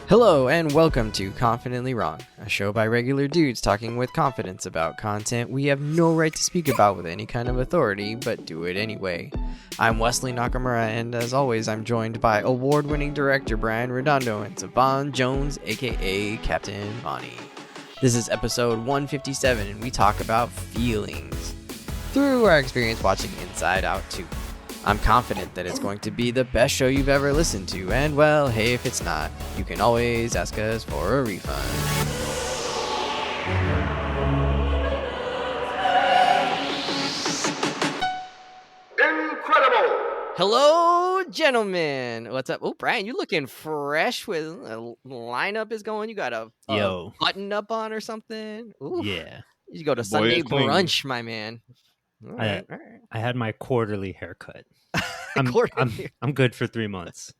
Hello and welcome to Confidently Wrong, a show by regular dudes talking with confidence about content we have no right to speak about with any kind of authority, but do it anyway. I'm Wesley Nakamura, and as always, I'm joined by award-winning director Brian Redondo and Savon Jones, aka Captain Bonnie. This is episode 157, and we talk about feelings through our experience watching Inside Out 2. I'm confident that it's going to be the best show you've ever listened to, and well, hey, if it's not, you can always ask us for a refund. Incredible! Hello, gentlemen. What's up? Oh, Brian, you looking fresh with a lineup is going. You got a button up on or something? Ooh. Yeah. You go to Sunday brunch, my man. All right. I had my quarterly haircut. I'm good for 3 months.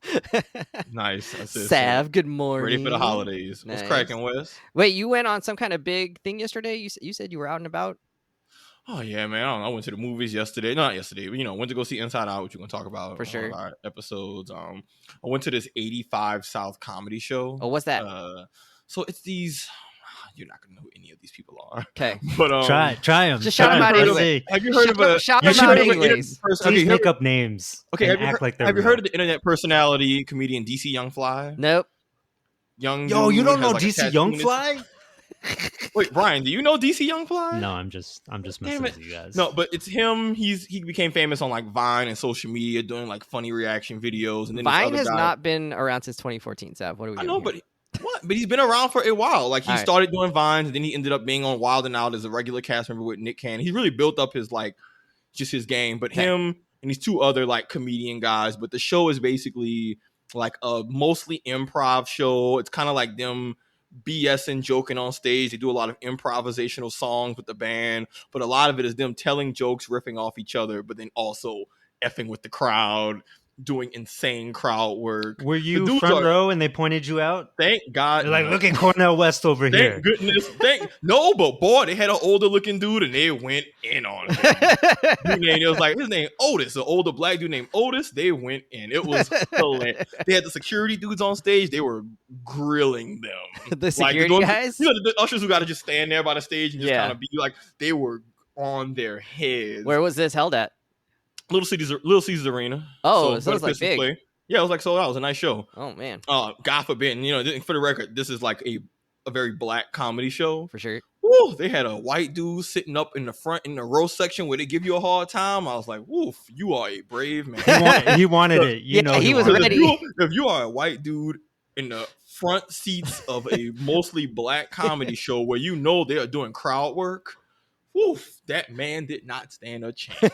Nice. That's it. Sav, good morning. Ready for the holidays. Nice. What's cracking, Wes? Wait, you went on some kind of big thing yesterday? You said you were out and about? Oh, yeah, man. I don't know. I went to the movies yesterday. No, not yesterday, but, went to go see Inside Out, which we're going to talk about for sure. Our episodes. I went to this 85 South comedy show. Oh, what's that? So it's these... You're not gonna know who any of these people are. Okay, but try them. Just shout them out anyway. Have you heard of a? Shout them out anyways. Please make up names. Okay, have you heard of the internet personality comedian DC Youngfly? Nope. Yo, you don't know DC Youngfly? Wait, Brian, do you know DC Youngfly? No, I'm just messing with you guys. No, but it's him. He became famous on like Vine and social media, doing like funny reaction videos. And then Vine has not been around since 2014. Sav, what are we doing? I know, here? But he's been around for a while. Like he started doing Vines, and then he ended up being on Wild 'N Out as a regular cast member with Nick Cannon. He really built up his his game. But him and these two other like comedian guys. But the show is basically like a mostly improv show. It's kind of like them BSing, joking on stage. They do a lot of improvisational songs with the band, but a lot of it is them telling jokes, riffing off each other, but then also effing with the crowd, doing insane crowd work. Were you front row and they pointed you out? Thank God. They're like, look at Cornel West over here. Thank goodness. No, but boy, they had an older looking dude and they went in on him. It was like, his name Otis, an older black dude named Otis. They went in. It was hilarious. They had the security dudes on stage. They were grilling them. The security guys? The ushers who got to just stand there by the stage and just kind of be like, they were on their heads. Where was this held at? Little Caesars Arena. Oh, so it was like big. Play. Yeah, it was like sold out. It was a nice show. Oh man. God forbid. For the record, this is like a very black comedy show. For sure. Woo, they had a white dude sitting up in the front in the roast section where they give you a hard time. I was like, woof, you are a brave man. He wanted it. He was ready. If you are a white dude in the front seats of a mostly black comedy show where they are doing crowd work, woof, that man did not stand a chance.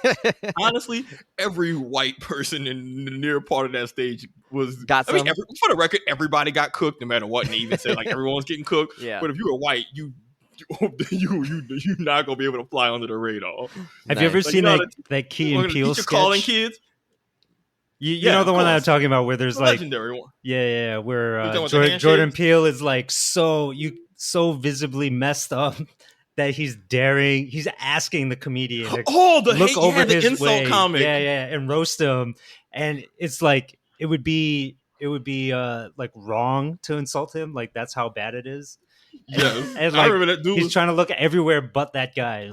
Honestly, every white person in the near part of that stage for the record, everybody got cooked no matter what. And they even said like everyone was getting cooked. Yeah. But if you were white, you're not gonna be able to fly under the radar. Have you ever seen that Key and Peele sketch? Calling kids. You know the one that I'm talking about where there's legendary one. Yeah, where Jordan Peele is like so visibly messed up that he's asking the comedian to look over his insult way, comic. And roast him, and it's like it would be like wrong to insult him, like that's how bad it is. Yes, and I remember that dude. He's trying to look everywhere but that guy.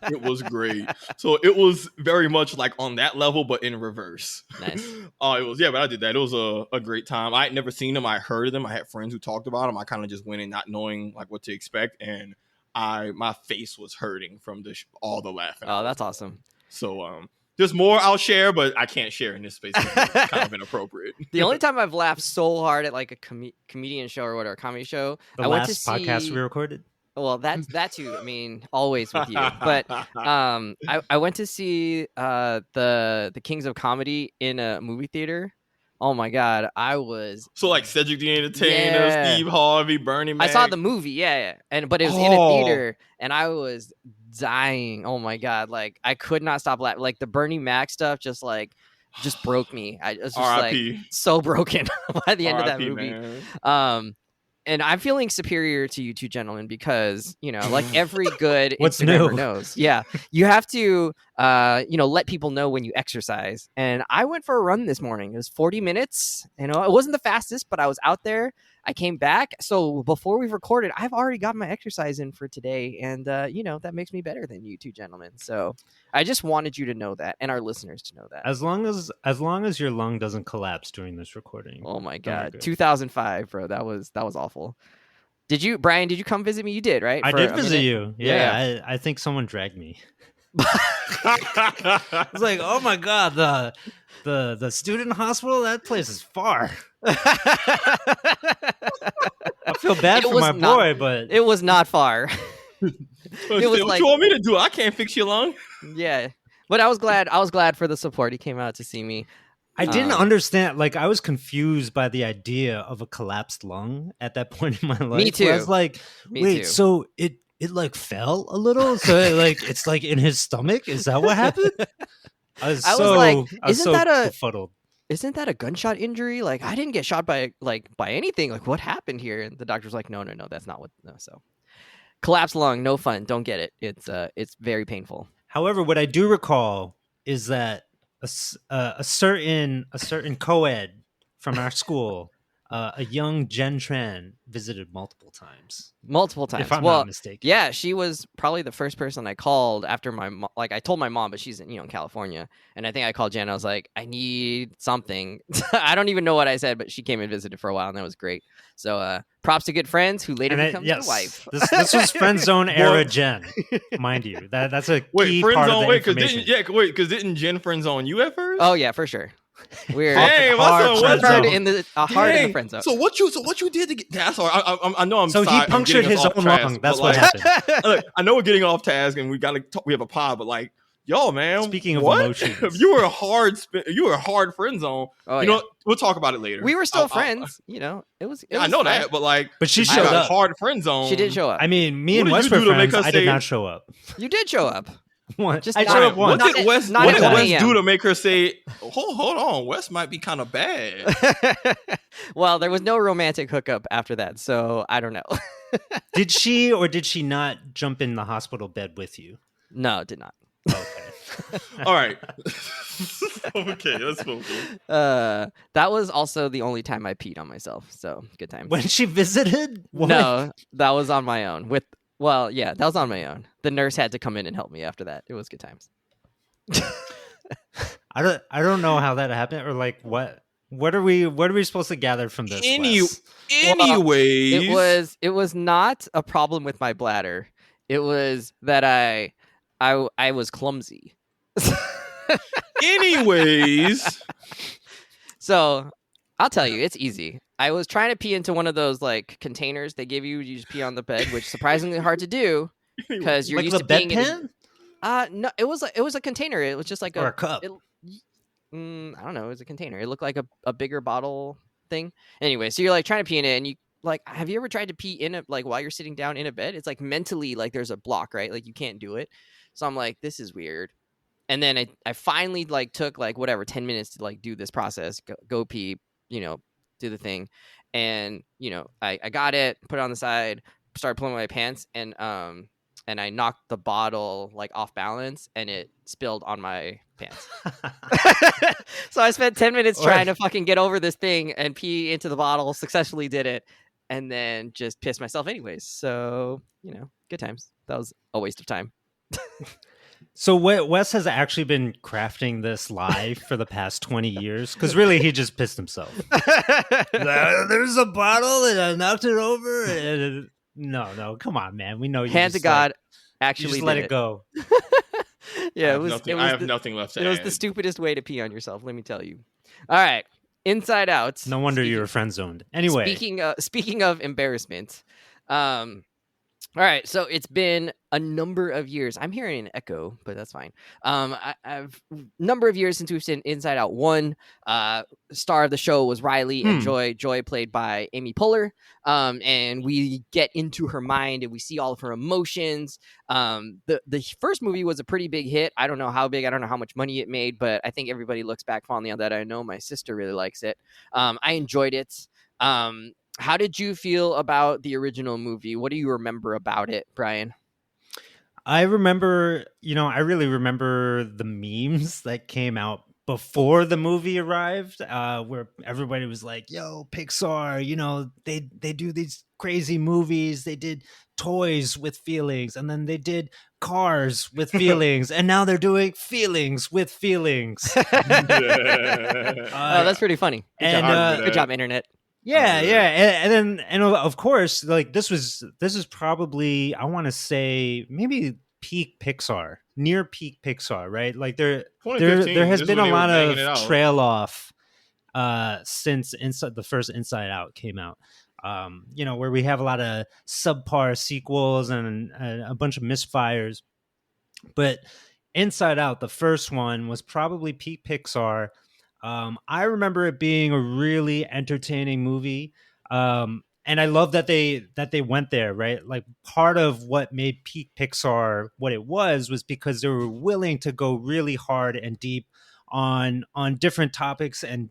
It was great. So it was very much like on that level, but in reverse. Nice. But I did that. It was a great time. I had never seen them. I heard of them. I had friends who talked about them. I kind of just went in not knowing like what to expect, and my face was hurting from all the laughing. Oh, that's awesome. So there's more I'll share, but I can't share in this space. It's kind of inappropriate. The only time I've laughed so hard at like a comedian show or whatever, a comedy show, I went to see podcast we recorded. Well, that too. I mean, always with you. But I went to see the Kings of Comedy in a movie theater. Oh my God, I was like Cedric the Entertainer, Steve Harvey, Bernie Mac. I saw the movie, but it was in a theater, and I was dying. Oh my God, like I could not stop laughing. Like the Bernie Mac stuff, just broke me. I was just like so broken by the end of that movie. Man. and I'm feeling superior to you two gentlemen because, like every good What's Instagrammer new? knows. Yeah. You have to, let people know when you exercise. And I went for a run this morning. It was 40 minutes. It wasn't the fastest, but I was out there. I came back. So before we've recorded, I've already got my exercise in for today. And, that makes me better than you two gentlemen. So I just wanted you to know that and our listeners to know that. As long as your lung doesn't collapse during this recording. Oh my God. 2005, bro. That was awful. Brian, did you come visit me? You did, right? I did visit you. Yeah. I think someone dragged me. It's like, oh my God, the student hospital, that place is far. I feel bad for my boy, but it was not far. It was what you want me to do? I can't fix your lung. Yeah, but I was glad for the support. He came out to see me. I didn't understand. Like, I was confused by the idea of a collapsed lung at that point in my life. Me too. I was like, wait, so it like fell a little? So it's like in his stomach? Is that what happened? I was befuddled. Isn't that a gunshot injury? Like, I didn't get shot by anything. Like, what happened here? And the doctor's like, no, that's not what. No, so collapsed lung, no fun. Don't get it. It's very painful. However, what I do recall is that a certain co-ed from our school, a young Jen Tran, visited multiple times. If I'm not mistaken. Yeah, she was probably the first person I called after I told my mom, but she's in California, and I think I called Jen. I was like, I need something. I don't even know what I said, but she came and visited for a while, and that was great. So props to good friends who later becomes your wife. This was friend zone era Jen, mind you. That's a key part of the information. Because didn't Jen friend zone you at first? Oh yeah, for sure. We're hard in the friend zone. So what you did to get? That's all right. I know I'm. So he punctured his own lung. That's what happened. Look, I know we're getting off task, and we have a pod, but like, yo, man. Speaking of emotions, you were a hard friend zone. Oh, you know, we'll talk about it later. We were still friends. It was. I know that, but she showed up. Hard friend zone. She did show up. I mean, me and Wes were friends. I did not show up. You did show up. I showed up once. What did Wes do to make her say, hold on, Wes might be kind of bad? Well, there was no romantic hookup after that, so I don't know. Did she or did she not jump in the hospital bed with you? No, did not. Okay. All right. Okay, let's move on. That was also the only time I peed on myself, so good times. When she visited? What? No, that was on my own. That was on my own. The nurse had to come in and help me after that. It was good times. I don't know how that happened, or like what are we supposed to gather from this? Anyways, it was not a problem with my bladder. It was that I was clumsy. Anyways, so I'll tell you, it's easy. I was trying to pee into one of those like containers they give you. You just pee on the bed, which is surprisingly hard to do because you're like used the to peeing bedpan. No, it was a container. It was just like a cup. I don't know. It was a container. It looked like a bigger bottle thing. Anyway, so you're like trying to pee in it, and you like, have you ever tried to pee in it like while you're sitting down in a bed? It's like mentally like there's a block, right? Like you can't do it. So I'm like, this is weird. And then I finally like took like 10 minutes to like do this process, go pee, do the thing. And, I got it, put it on the side, started pulling my pants, and I knocked the bottle like off balance and it spilled on my pants. So I spent 10 minutes trying to fucking get over this thing and pee into the bottle, successfully did it, and then just pissed myself anyways. So, good times. That was a waste of time. So Wes has actually been crafting this lie for the past 20 years, because really he just pissed himself. There's a bottle and I knocked it over. And no, come on, man. We know you. Hand to God, actually, just let it go. Yeah, I have nothing left to add. It was the stupidest way to pee on yourself. Let me tell you. All right, Inside Out. No wonder you were friend zoned. Anyway, speaking of embarrassment, all right, so it's been a number of years. I'm hearing an echo, but that's fine. I've number of years since we've seen Inside Out 1. Star of the show was Riley and Joy. Joy played by Amy Poehler. And we get into her mind and we see all of her emotions. The first movie was a pretty big hit. I don't know how big. I don't know how much money it made, but I think everybody looks back fondly on that. I know my sister really likes it. I enjoyed it. How did you feel about the original movie? What do you remember about it, Brian? I remember, I really remember the memes that came out before the movie arrived, where everybody was like, "Yo, Pixar, they do these crazy movies. They did toys with feelings, and then they did cars with feelings, and now they're doing feelings with feelings." Oh, that's pretty funny. Good job, internet. Yeah, and of course, like this is probably, I want to say, maybe peak Pixar, near peak Pixar, right? Like there has been a lot of trail off since the first Inside Out came out. Where we have a lot of subpar sequels and a bunch of misfires, but Inside Out, the first one, was probably peak Pixar. I remember it being a really entertaining movie. And I love that they went there, right? Like part of what made peak Pixar what it was because they were willing to go really hard and deep on different topics and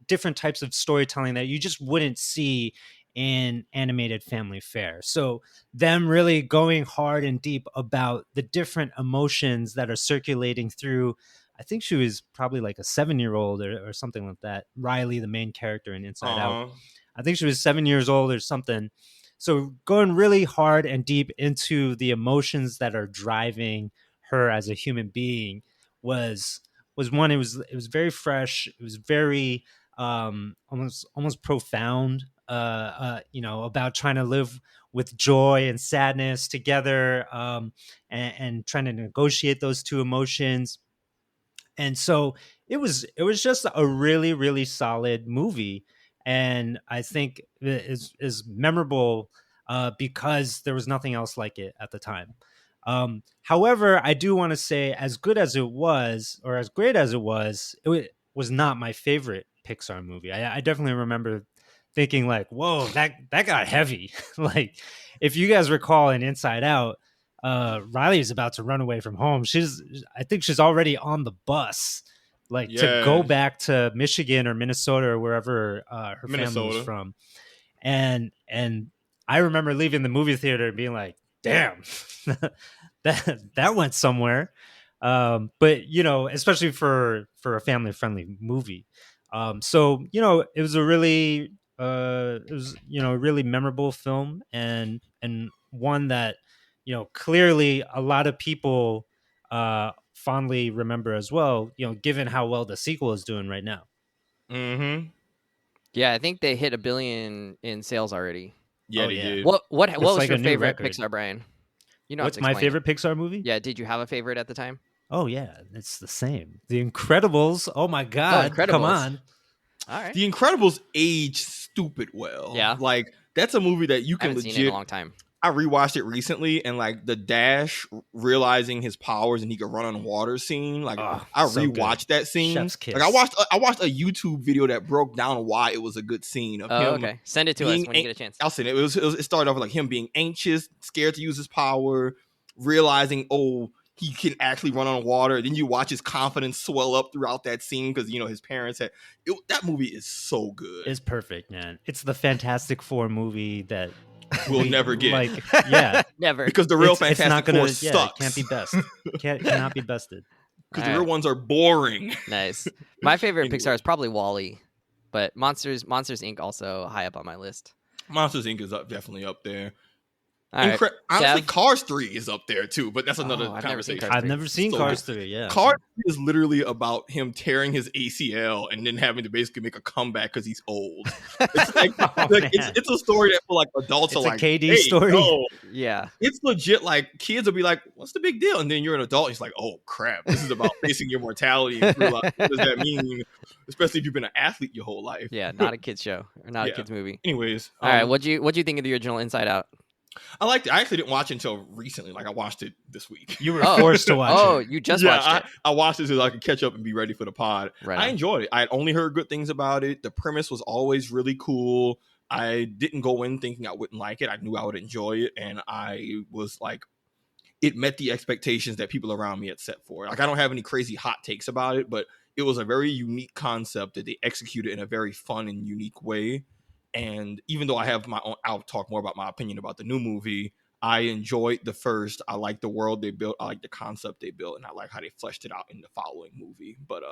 different types of storytelling that you just wouldn't see in animated family fare. So them really going hard and deep about the different emotions that are circulating through, I think she was probably like a 7-year-old or something like that. Riley, the main character in Inside Out. I think she was 7 years old or something. So going really hard and deep into the emotions that are driving her as a human being was one. It was very fresh. It was very almost profound. About trying to live with joy and sadness together, and trying to negotiate those two emotions. And so it was just a really, really solid movie. And I think it is memorable because there was nothing else like it at the time. However, I do want to say, as good as it was, or as great as it was not my favorite Pixar movie. I definitely remember thinking like, whoa, that got heavy. Like, if you guys recall in Inside Out, Riley is about to run away from home. I think she's already on the bus, like to go back to Michigan or Minnesota or wherever her family's from. And I remember leaving the movie theater and being like, damn, that went somewhere. But especially for a family friendly movie. So it was a really a really memorable film, and one that clearly a lot of people fondly remember as well, given how well the sequel is doing right now. Yeah, I think they hit $1 billion in sales already. Yeah, they did. What was like your favorite Pixar, Brian? What's my favorite Pixar movie? Yeah, did you have a favorite at the time? Oh yeah, it's the same. The Incredibles. Oh my god, come on. All right. The Incredibles age stupid well. Yeah. Like, that's a movie that you can legit. Seen it in a long time. I rewatched it recently, and like the Dash realizing his powers and he could run on water scene. Like, I rewatched that scene. Chef's kiss. Like, I watched a YouTube video that broke down why it was a good scene of him. Okay, send it to us when you get a chance. I'll send it. It started off with like him being anxious, scared to use his power, realizing he can actually run on water. Then you watch his confidence swell up throughout that scene because his parents had it. That movie is so good. It's perfect, man. It's the Fantastic Four movie that we'll never get. Like, yeah, never, because the real Fantastic Four sucks. Yeah, it can't be best. Cannot be bested. Because the real ones are boring. Nice. My favorite Pixar is probably WALL-E, but Monsters Inc. also high up on my list. Monsters Inc. is definitely up there. Right. Honestly, Cars 3 is up there too, but that's another conversation. I've never seen Cars 3. Yeah, Cars 3 is literally about him tearing his ACL and then having to basically make a comeback because he's old. It's like, it's a story that for like adults it's are like, KD story. No. Yeah, it's legit. Like, kids will be like, "What's the big deal?" And then you're an adult. It's like, "Oh crap! This is about facing your mortality." And realize, what does that mean? Especially if you've been an athlete your whole life. Yeah, not a kids show or not a kids movie. Anyways, all right. What'd you think of the original Inside Out? I liked it. I actually didn't watch it until recently. Like, I watched it this week. You were forced to watch it. Oh, you just watched it. I watched it so I could catch up and be ready for the pod. Right. I enjoyed it. I had only heard good things about it. The premise was always really cool. I didn't go in thinking I wouldn't like it. I knew I would enjoy it. And I was like, it met the expectations that people around me had set for it. Like, I don't have any crazy hot takes about it, but it was a very unique concept that they executed in a very fun and unique way. And even though I have my own, I'll talk more about my opinion about the new movie. I enjoyed the first. I like the world they built. I like the concept they built, and I like how they fleshed it out in the following movie. But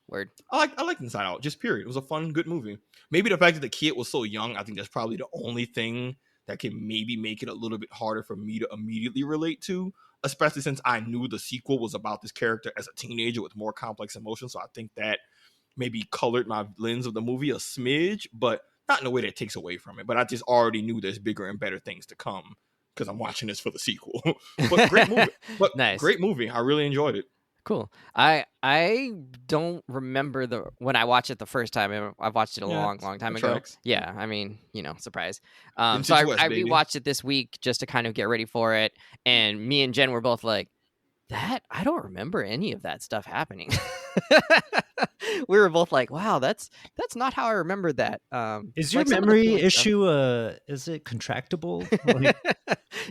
Word. I like Inside Out. Just period. It was a fun, good movie. Maybe the fact that the kid was so young, I think that's probably the only thing that can maybe make it a little bit harder for me to immediately relate to, especially since I knew the sequel was about this character as a teenager with more complex emotions. So I think that maybe colored my lens of the movie a smidge, but not in a way that takes away from it. But I just already knew there's bigger and better things to come because I'm watching this for the sequel. But great movie. But Nice. Great movie. I really enjoyed it. Cool. I don't remember when I watched it the first time. I've watched it a long time ago. Tracks. Yeah, I mean, surprise. Vintage So I West, baby. rewatched it this week just to kind of get ready for it, and me and Jen were both like, "That I don't remember any of that stuff happening." We were both like, "Wow, that's not how I remembered that." Is your like some of the memory cool stuff. issue is it contractable? Like,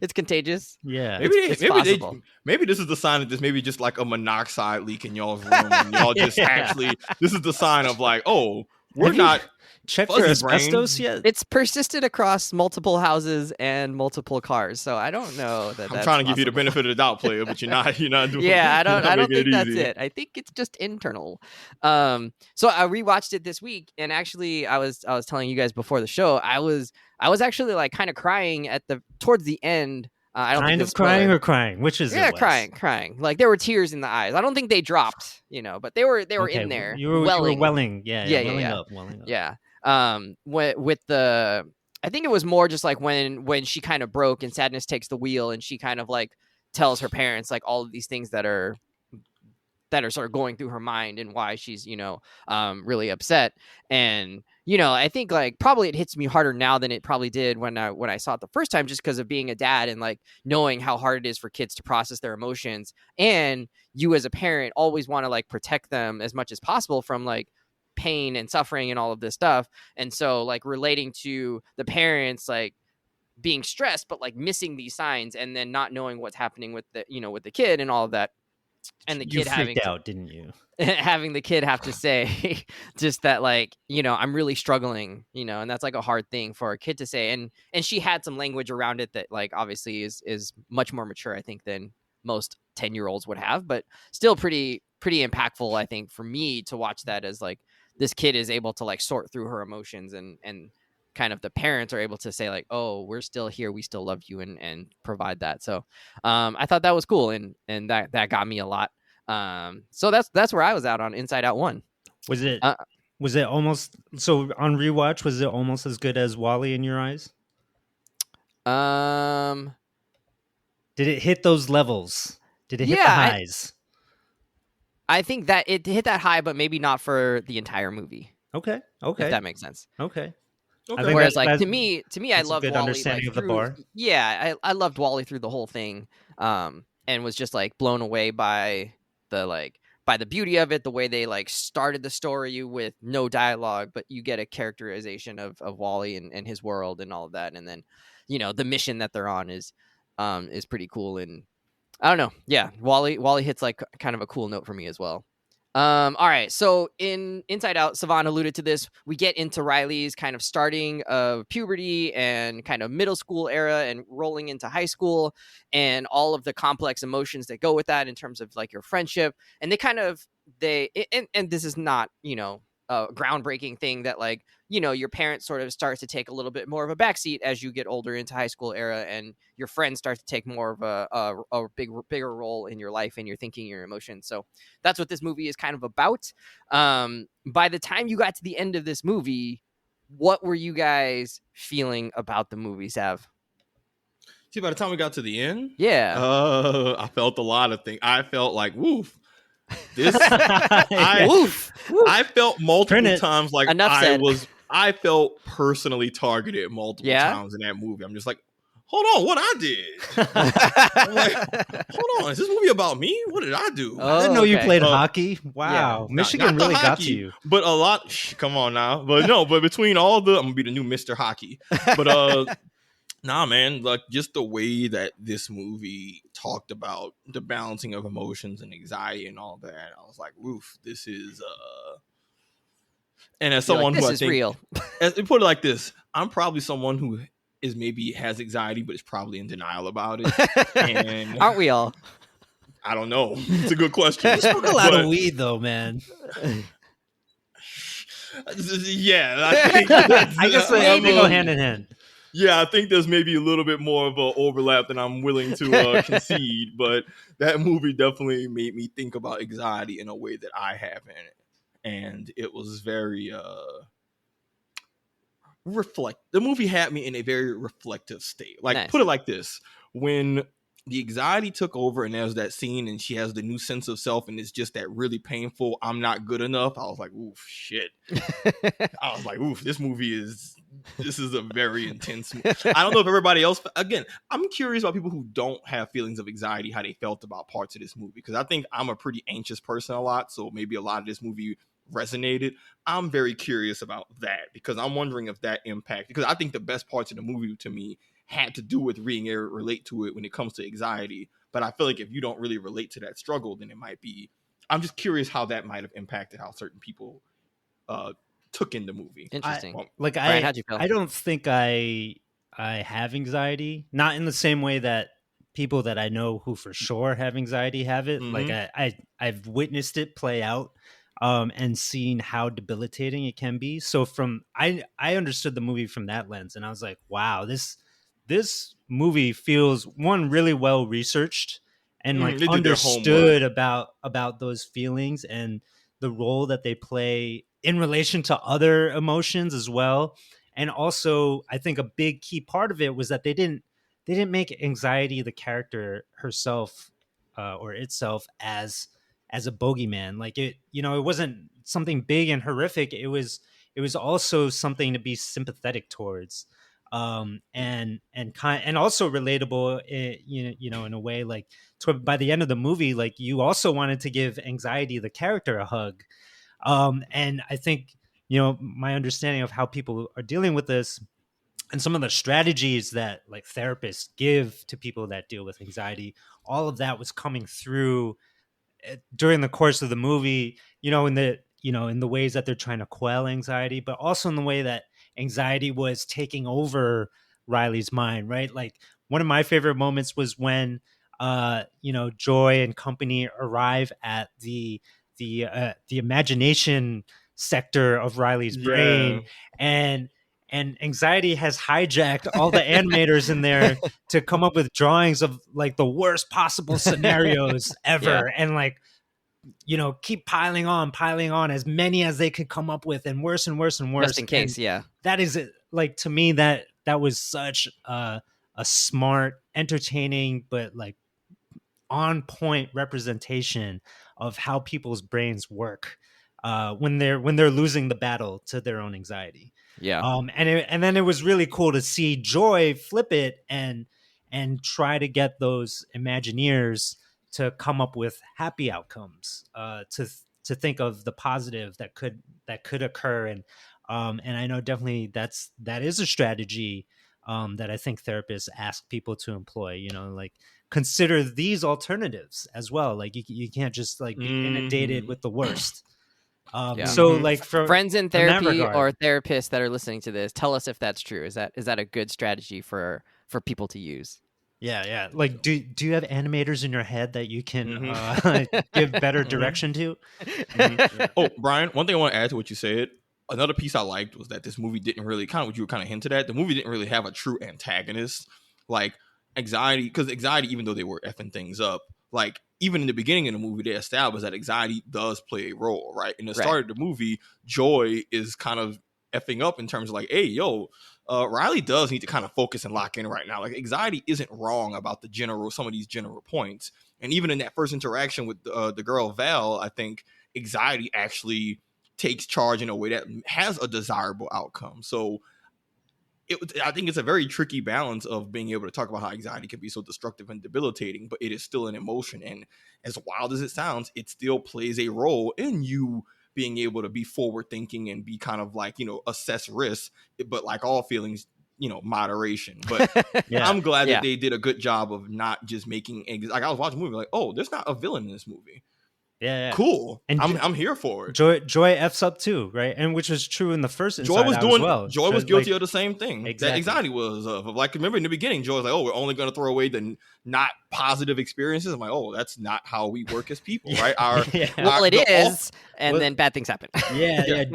It's contagious. yeah. It's possible. Maybe this is the sign that this may be just like a monoxide leak in y'all's room, and y'all just actually, this is the sign of like, oh, we're Have you not. checked fuzzy for brain. asbestos yet? It's persisted across multiple houses and multiple cars, so I don't know that. I'm trying to give you the benefit of the doubt, player, but you're not doing. Yeah, you're not I don't making think that's easy. it. I think it's just internal. So I rewatched it this week, and actually, I was telling you guys before the show, I was actually like kind of crying towards the end. I don't Kind think of it's a spoiler. crying or crying? Which is Yeah, it, Wes? crying. Like there were tears in the eyes. I don't think they dropped, but they were Okay, in there. You were welling. Yeah, Yeah, welling yeah. up, welling up. Yeah. With the, I think it was more just like when she kind of broke and Sadness takes the wheel and she kind of like tells her parents like all of these things that are sort of going through her mind and why she's, really upset. And, I think like probably it hits me harder now than it probably did when I saw it the first time, just because of being a dad and like knowing how hard it is for kids to process their emotions. And you as a parent always want to like protect them as much as possible from like pain and suffering and all of this stuff. And so like relating to the parents, like being stressed, but like missing these signs and then not knowing what's happening with the, with the kid and all of that. And the You kid having freaked out, didn't you? having the kid have to say just that, like, I'm really struggling, and that's like a hard thing for a kid to say. And she had some language around it that like obviously is much more mature, I think, than most 10-year-olds would have, but still pretty impactful, I think, for me to watch that as like this kid is able to like sort through her emotions and kind of the parents are able to say like, oh, we're still here, we still love you, and provide that. So I thought that was cool, and that got me a lot. So that's where I was at on Inside Out 1. Was it almost, so on rewatch, was it almost as good as Wall-E in your eyes? Did it hit those levels? Did it hit the highs? I think that it hit that high, but maybe not for the entire movie. Okay. If that makes sense. Okay. Whereas, like to me, I loved good Wall-E. understanding Like, of the bar. Yeah, I loved Wall-E through the whole thing, and was just like blown away by the beauty of it, the way they like started the story with no dialogue, but you get a characterization of Wall-E and his world and all of that, and then the mission that they're on is pretty cool. And I don't know, yeah, Wall-E hits like kind of a cool note for me as well. All right, so in Inside Out, Savon alluded to this. We get into Riley's kind of starting of puberty and kind of middle school era and rolling into high school and all of the complex emotions that go with that in terms of like your friendship. And and this is not, a groundbreaking thing that like, your parents sort of start to take a little bit more of a backseat as you get older into high school era, and your friends start to take more of a bigger role in your life and your thinking, your emotions. So that's what this movie is kind of about. By the time you got to the end of this movie, what were you guys feeling about the movie, Sav? See, by the time we got to the end, I felt a lot of things. I felt like, woof. This woof. I felt multiple times like I felt personally targeted multiple times in that movie. I'm just like, hold on, what I did? I'm like, hold on, is this movie about me? What did I do? I didn't know you played hockey. Wow, yeah. Michigan really got to you. But a lot. Come on now, but between all I'm gonna be the new Mr. Hockey. But nah, man, like just the way that this movie talked about the balancing of emotions and anxiety and all that, I was like, "Woof, this is." And as someone like, who this is real. As put it like this, I'm probably someone who is maybe has anxiety, but is probably in denial about it. And Aren't we all? I don't know. It's a good question. You smoke a lot of weed, though, man. Yeah, I think I guess they go hand in hand. Yeah, I think there's maybe a little bit more of an overlap than I'm willing to concede, but that movie definitely made me think about anxiety in a way that I haven't, and it was very the movie had me in a very reflective state. Like, nice. Put it like this: when the anxiety took over and there's that scene and she has the new sense of self and it's just that really painful I'm not good enough, I was like, oof, shit. I was like, oof, this is a very intense movie. I don't know if everybody else, again, I'm curious about people who don't have feelings of anxiety, how they felt about parts of this movie, because I think I'm a pretty anxious person a lot, so maybe a lot of this movie resonated. I'm very curious about that because I'm wondering if that impact, because I think the best parts of the movie to me had to do with being able to relate to it when it comes to anxiety. But I feel like if you don't really relate to that struggle, then it might be, I'm just curious how that might have impacted how certain people took in the movie. Interesting. Brian, how'd you feel? I don't think I have anxiety, not in the same way that people that I know who for sure have anxiety have it. Mm-hmm. Like I've witnessed it play out and seen how debilitating it can be. So I understood the movie from that lens, and I was like, wow, this movie feels, one, really well researched and like understood about those feelings and the role that they play in relation to other emotions as well. And also, I think a big key part of it was that they didn't make anxiety, the character herself or itself, as a bogeyman. Like it wasn't something big and horrific. It was also something to be sympathetic towards. And also relatable, in a way, like by the end of the movie, like you also wanted to give anxiety, the character, a hug. And I think, my understanding of how people are dealing with this and some of the strategies that like therapists give to people that deal with anxiety, all of that was coming through during the course of the movie, in the ways that they're trying to quell anxiety, but also in the way that anxiety was taking over Riley's mind, right? Like one of my favorite moments was when, Joy and company arrive at the imagination sector of Riley's brain, and anxiety has hijacked all the animators in there to come up with drawings of like the worst possible scenarios ever. And like, keep piling on as many as they could come up with, and worse and worse and worse. Just in case. And that is it. Like, to me, that was such a smart, entertaining, but like on point representation of how people's brains work when they're losing the battle to their own anxiety. And then it was really cool to see Joy flip it and try to get those Imagineers to come up with happy outcomes, to think of the positive that could occur. And I know definitely that is a strategy that I think therapists ask people to employ, like consider these alternatives as well. Like you can't just like be inundated with the worst. So like for friends in therapy or therapists that are listening to this, tell us if that's true. Is that a good strategy for people to use? Yeah. Like, do you have animators in your head that you can give better direction to? Oh, Brian, one thing I want to add to what you said. Another piece I liked was that this movie didn't really, kind of what you were kind of hinted at, the movie didn't really have a true antagonist. Like anxiety, because anxiety, even though they were effing things up, like even in the beginning of the movie, they established that anxiety does play a role, right? In the start of the movie, Joy is kind of effing up in terms of like, hey, yo, Riley does need to kind of focus and lock in right now. Like anxiety isn't wrong about some of these general points. And even in that first interaction with the girl Val, I think anxiety actually takes charge in a way that has a desirable outcome. So I think it's a very tricky balance of being able to talk about how anxiety can be so destructive and debilitating, but it is still an emotion. And as wild as it sounds, it still plays a role in you being able to be forward thinking and be kind of like, assess risks, but like all feelings, moderation. But I'm glad that they did a good job of not just making, like I was watching the movie like, oh, there's not a villain in this movie. Yeah. Cool. And I'm here for it. Joy f's up too, right? And which was true in the first Inside Out as well. Joy was guilty of the same thing exactly. that anxiety was of. Like, remember in the beginning, Joy was like, "Oh, we're only going to throw away the not positive experiences." I'm like, "Oh, that's not how we work as people, right?" Then bad things happen. Yeah.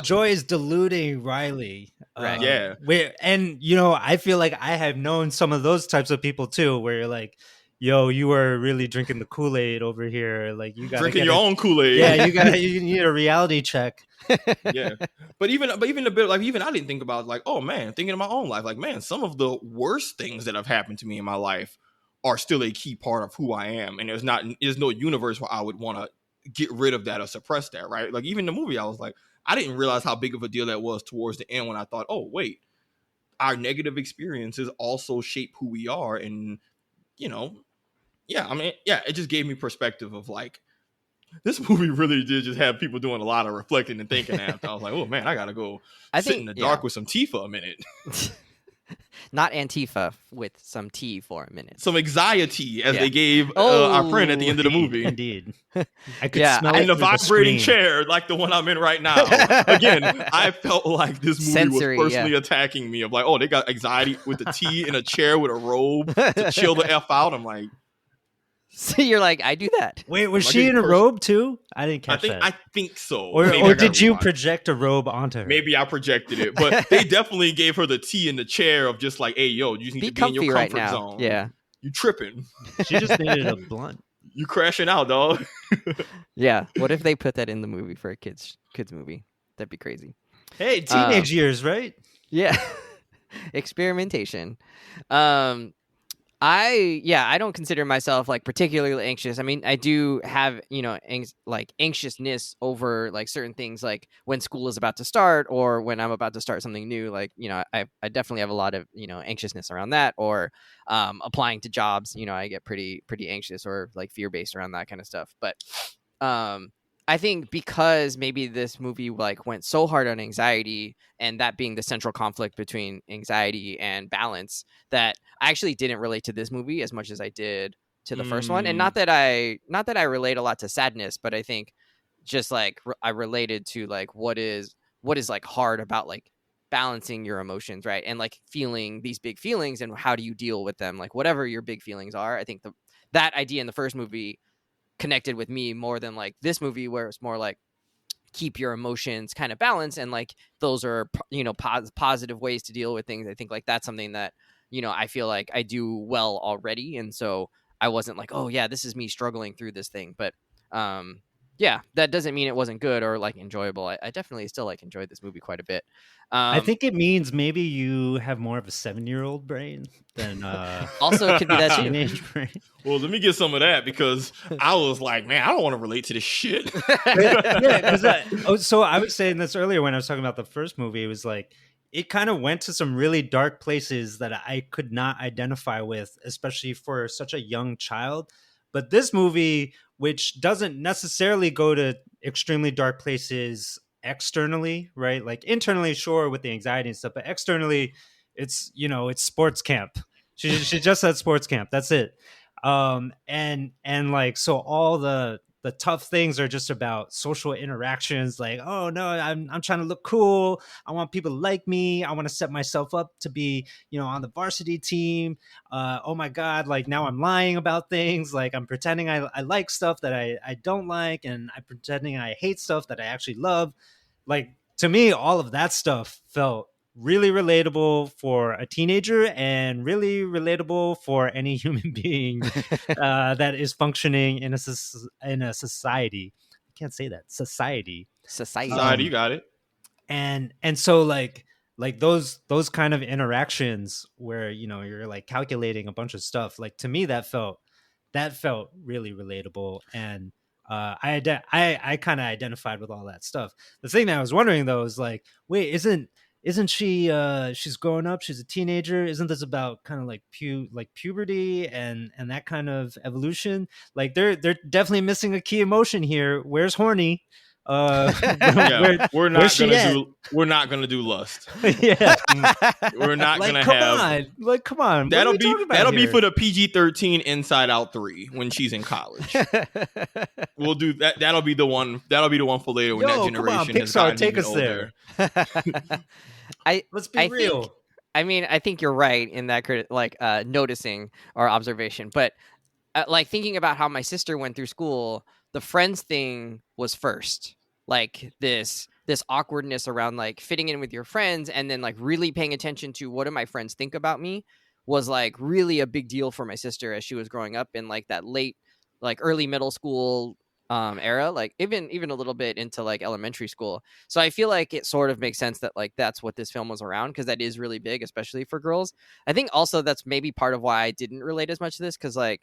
Joy is deluding Riley. Right. And I feel like I have known some of those types of people too, where you're like, yo, you are really drinking the Kool-Aid over here. Like, you got drinking your own Kool-Aid. Yeah, you need a reality check. Yeah, but even a bit, like, even I didn't think about, like, oh man, thinking of my own life, like, man, some of the worst things that have happened to me in my life are still a key part of who I am, and there's no universe where I would want to get rid of that or suppress that, right? Like, even the movie, I was like, I didn't realize how big of a deal that was towards the end when I thought, oh wait, our negative experiences also shape who we are, and it just gave me perspective of, like, this movie really did just have people doing a lot of reflecting and thinking after. I was like, oh man, I gotta go sit in the dark with some tea for a minute. Not Antifa, with some tea for a minute. Some anxiety, as they gave our friend at the end of the movie. Indeed. I could smell it. And the vibrating chair, like the one I'm in right now. Again, I felt like this movie was personally attacking me. Of like, oh, they got anxiety with the tea in a chair with a robe to chill the F out. I'm like, so you're like, I do that. Wait, was she in a robe too? I didn't catch that. I think so. Or did you project a robe onto her? Maybe I projected it, but they definitely gave her the tea in the chair of just like, hey, yo, you just need to be in your comfort zone. Yeah, you tripping. She just needed a blunt. You crashing out, dog. Yeah. What if they put that in the movie for a kids movie? That'd be crazy. Hey, teenage years, right? Yeah. Experimentation. I don't consider myself like particularly anxious. I mean, I do have, anxiousness over like certain things, like when school is about to start or when I'm about to start something new. Like, I definitely have a lot of, anxiousness around that, or applying to jobs. I get pretty anxious or like fear-based around that kind of stuff. But I think because maybe this movie like went so hard on anxiety, and that being the central conflict between anxiety and balance, that I actually didn't relate to this movie as much as I did to the first one. And not that I relate a lot to sadness, but I think just like I related to like what is like hard about like balancing your emotions, right? And like feeling these big feelings, and how do you deal with them? Like whatever your big feelings are, I think that idea in the first movie connected with me more than like this movie, where it's more like keep your emotions kind of balanced, and like those are positive ways to deal with things. I think like that's something that I feel like I do well already, and so I wasn't like, oh yeah, this is me struggling through this thing. But that doesn't mean it wasn't good or like enjoyable. I definitely still like enjoyed this movie quite a bit. I think it means maybe you have more of a 7-year-old brain than also could be that teenage brain. Well, let me get some of that, because I was like, man, I don't want to relate to this shit. So I was saying this earlier when I was talking about the first movie. It was like, it kind of went to some really dark places that I could not identify with, especially for such a young child. But this movie, which doesn't necessarily go to extremely dark places externally, right? Like internally, sure, with the anxiety and stuff, but externally, it's sports camp. She just said sports camp. That's it. And like, so all the tough things are just about social interactions. Like, oh no, I'm trying to look cool. I want people to like me. I want to set myself up to be, on the varsity team. Oh my God, like now I'm lying about things. Like I'm pretending I like stuff that I don't like, and I'm pretending I hate stuff that I actually love. Like, to me, all of that stuff felt really relatable for a teenager, and really relatable for any human being that is functioning in a society. I can't say that. Society, you got it. And so like those kind of interactions where you're like calculating a bunch of stuff, like to me that felt really relatable. And I kind of identified with all that stuff. The thing that I was wondering though is like, wait, isn't she she's growing up, she's a teenager, isn't this about kind of like puberty and that kind of evolution? Like they're definitely missing a key emotion here. Where's horny? Yeah, we're where's she at? not gonna do Lust. Yeah, We're not like gonna come have. on, like come on. What are That'll we be talking about here? for the PG-13 Inside Out 3 when she's in college. We'll do that. That'll be the one for later when that Yo, come on, generation has Pixar, gotten take even us older. I Let's be I real. think I think you're right in that noticing or observation, but like thinking about how my sister went through school, the friends thing was first. Like this awkwardness around like fitting in with your friends and then like really paying attention to what do my friends think about me was like really a big deal for my sister as she was growing up in like that late like early middle school era, like even a little bit into like elementary school. So I feel like it sort of makes sense that like that's what this film was around, because that is really big, especially for girls. I think also that's maybe part of why I didn't relate as much to this, because like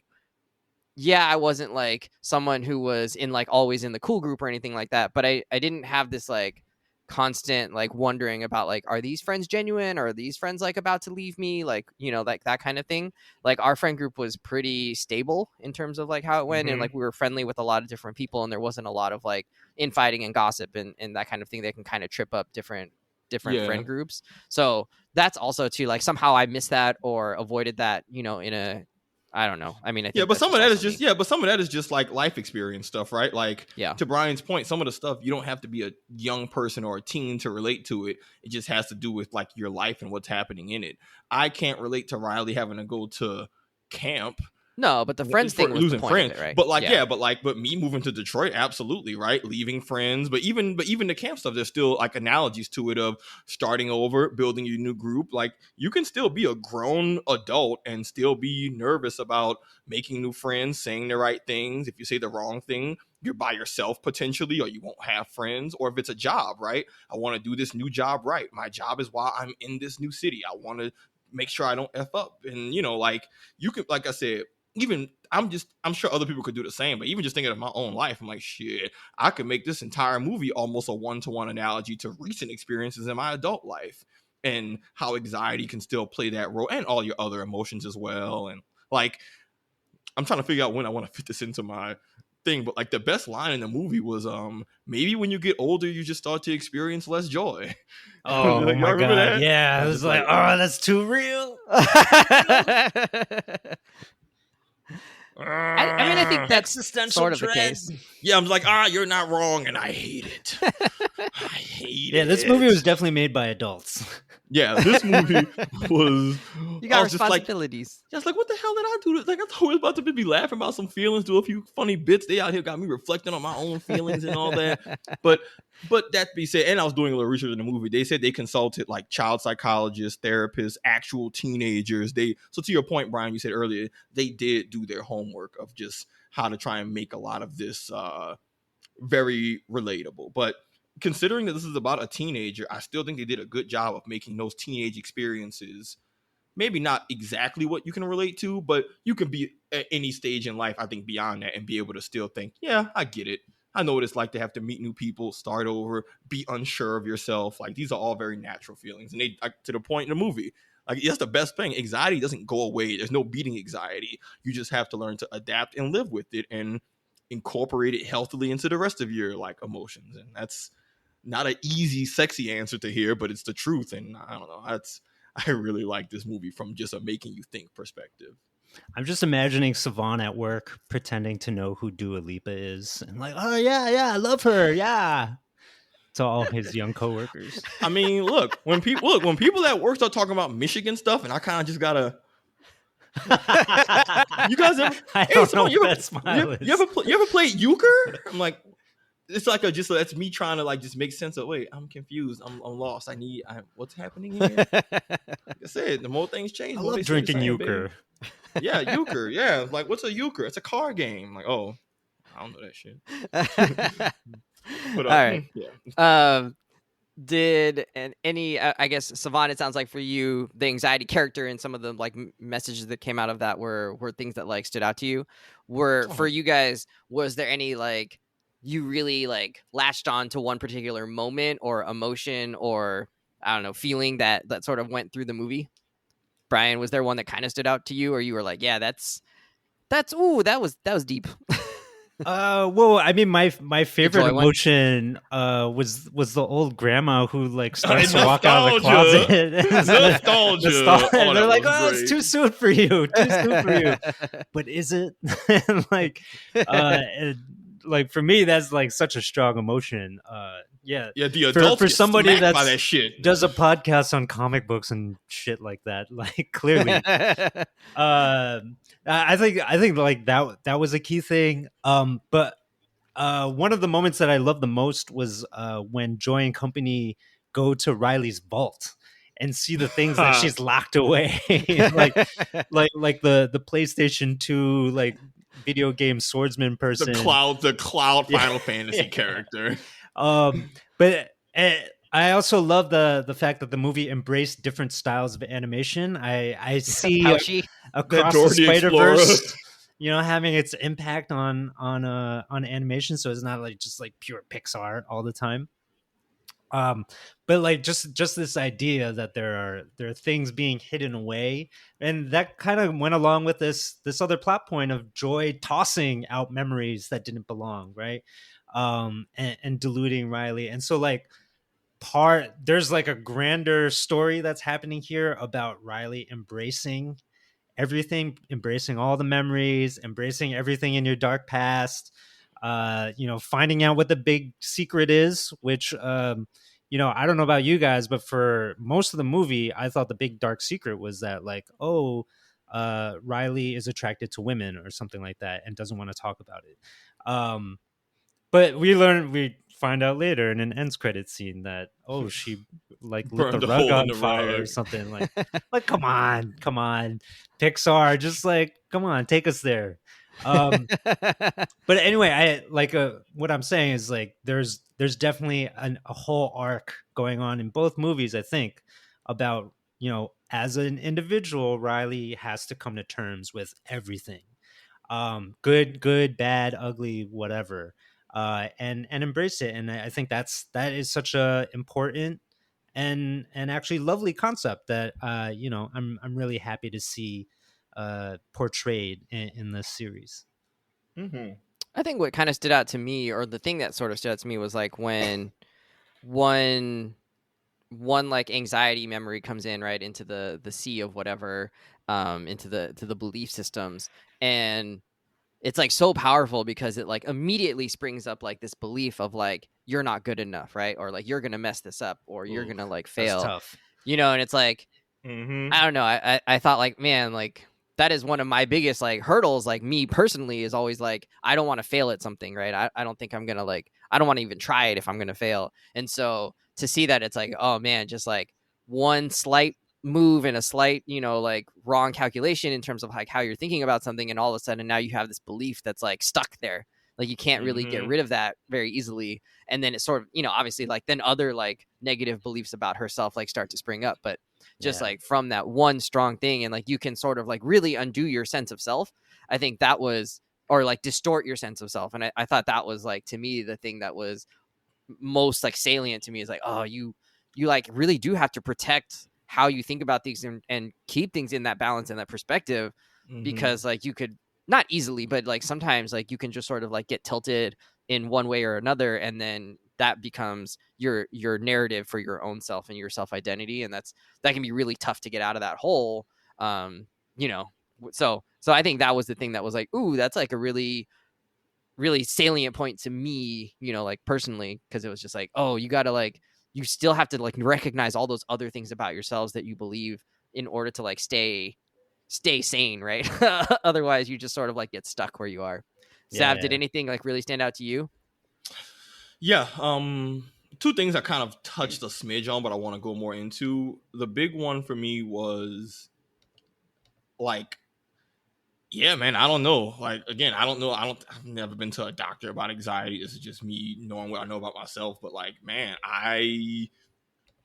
yeah, I wasn't like someone who was in like always in the cool group or anything like that, but I didn't have this like constant like wondering about like, are these friends genuine, or are these friends like about to leave me, like, you know, like that kind of thing. Like our friend group was pretty stable in terms of like how it went, and like we were friendly with a lot of different people, and there wasn't a lot of like infighting and gossip and that kind of thing that can kind of trip up different friend groups. So that's also too like somehow I missed that or avoided that, you know, in a I don't know. I mean, I think but some of that is just me. but some of that is just like life experience stuff, right? Like, to Brian's point, some of the stuff you don't have to be a young person or a teen to relate to it. It just has to do with like your life and what's happening in it. I can't relate to Riley having to go to camp. No, but the friends thing was losing the point friends, of it, right? But but me moving to Detroit, absolutely, right? Leaving friends, but even the camp stuff, there's still like analogies to it of starting over, building your new group. Like you can still be a grown adult and still be nervous about making new friends, saying the right things. If you say the wrong thing, you're by yourself potentially, or you won't have friends. Or if it's a job, right? I want to do this new job right. My job is why I'm in this new city. I want to make sure I don't F up. And you know, like you could, like I said, even I'm sure other people could do the same, but even just thinking of my own life, I'm like, shit, I could make this entire movie almost a one-to-one analogy to recent experiences in my adult life and how anxiety can still play that role, and all your other emotions as well. And like, I'm trying to figure out when I want to fit this into my thing, but like the best line in the movie was maybe when you get older you just start to experience less joy. Oh like, my god, that? Yeah, I was like, oh, that's too real. I mean, I think that's sort of the case. Yeah, I'm like, you're not wrong, and I hate it. I hate it. Yeah, this movie was definitely made by adults. Yeah, this movie was. You got responsibilities. Just like, what the hell did I do? Like, I thought we was about to be laughing about some feelings, do a few funny bits. They out here got me reflecting on my own feelings and all that. But that being said, and I was doing a little research in the movie. They said they consulted like child psychologists, therapists, actual teenagers. So to your point, Brian, you said earlier, they did do their homework of just how to try and make a lot of this very relatable. But considering that this is about a teenager, I still think they did a good job of making those teenage experiences maybe not exactly what you can relate to, but you can be at any stage in life, I think, beyond that and be able to still think, yeah, I get it. I know what it's like to have to meet new people, start over, be unsure of yourself. Like, these are all very natural feelings. And they, like, to the point in the movie, like, that's the best thing. Anxiety doesn't go away. There's no beating anxiety. You just have to learn to adapt and live with it and incorporate it healthily into the rest of your, like, emotions. And that's not an easy, sexy answer to hear, but it's the truth. And I don't know. I really like this movie from just a making you think perspective. I'm just imagining Savon at work pretending to know who Dua Lipa is, and like, oh yeah, I love her, yeah. To all his young coworkers. I mean, look, when people at work start talking about Michigan stuff, and I kind of just gotta. You guys ever? I don't know what that smile is. You ever played euchre? I'm like, it's like that's me trying to like just make sense of. Wait, I'm confused. I'm lost. What's happening here? Like I said, the more things change. I love drinking euchre. Baby. Yeah, euchre. Yeah, like what's a euchre? It's a card game. I'm like, oh, I don't know that shit. But, all right. Yeah. Did any? I guess Savon. It sounds like for you, the anxiety character and some of the like messages that came out of that were things that like stood out to you. For you guys, was there any like you really like latched on to one particular moment or emotion or I don't know feeling that sort of went through the movie? Brian, was there one that kind of stood out to you, or you were like, yeah, that was deep? Well, I mean, my favorite joy one? emotion was the old grandma who like starts to walk out of the Nostalgia. closet. Nostalgia. Oh, And they're that like, was "Oh, it's great. too soon for you, too soon for you." But is it? And like for me, that's like such a strong emotion. Yeah, Yeah, the adults for get somebody smacked by that's that shit. does a podcast on comic books and shit like that, like clearly. I think like that was a key thing. But one of the moments that I loved the most was when Joy and company go to Riley's vault and see the things that she's locked away, like the PlayStation 2 like video game swordsman person. The cloud Yeah. Final Fantasy Yeah. character. But I also love the fact that the movie embraced different styles of animation. I see Pouchy. across Dora the the Spider Explorer. Verse, having its impact on animation. So it's not like just like pure Pixar all the time. But like just this idea that there are things being hidden away, and that kind of went along with this other plot point of Joy tossing out memories that didn't belong, right? And deluding Riley, and so like there's like a grander story that's happening here about Riley embracing everything, embracing all the memories, embracing everything in your dark past, finding out what the big secret is, which I don't know about you guys, but for most of the movie I thought the big dark secret was that like, Riley is attracted to women or something like that and doesn't want to talk about it. But we find out later in an ends credit scene that she like lit Burned the a rug hole in on the fire or rug. something, like come on Pixar, just like come on, take us there. But anyway, I like what I'm saying is like there's definitely a whole arc going on in both movies, I think, about as an individual Riley has to come to terms with everything, good, bad, ugly, whatever, and embrace it. And I think that is such a important and actually lovely concept that I'm really happy to see portrayed in this series. Mm-hmm. I think what kind of stood out to me, or the thing that sort of stood out to me, was like when one like anxiety memory comes in right into the sea of whatever, into the belief systems, and it's like so powerful because it like immediately springs up like this belief of like you're not good enough, right? Or like you're gonna mess this up, or you're gonna like fail. That's tough. And it's like, I don't know. I thought like, man, like that is one of my biggest like hurdles. Like me personally is always like, I don't want to fail at something, right? I don't think I'm going to like, I don't want to even try it if I'm going to fail. And so to see that, it's like, oh man, just like one slight move and a slight, like wrong calculation in terms of like how you're thinking about something. And all of a sudden now you have this belief that's like stuck there. Like you can't really get rid of that very easily. And then it's sort of, obviously like then other like negative beliefs about herself like start to spring up. But just like from that one strong thing, and like you can sort of like really undo your sense of self. I think that was, or like distort your sense of self. And I thought that was like, to me, the thing that was most like salient to me is like, oh, you like really do have to protect how you think about things and keep things in that balance and that perspective, because like you could not easily, but like sometimes like you can just sort of like get tilted in one way or another, and then that becomes your narrative for your own self and your self identity, and that can be really tough to get out of that hole. So I think that was the thing that was like, ooh, that's like a really really salient point to me, like personally, because it was just like, oh, you gotta like, you still have to like recognize all those other things about yourselves that you believe in order to like stay sane, right? Otherwise you just sort of like get stuck where you are. Sav, did anything like really stand out to you? Yeah, two things I kind of touched a smidge on, but I want to go more into. The big one for me was like, yeah, man, I don't know. Like, again, I don't know. I've never been to a doctor about anxiety. This is just me knowing what I know about myself. But like, man, I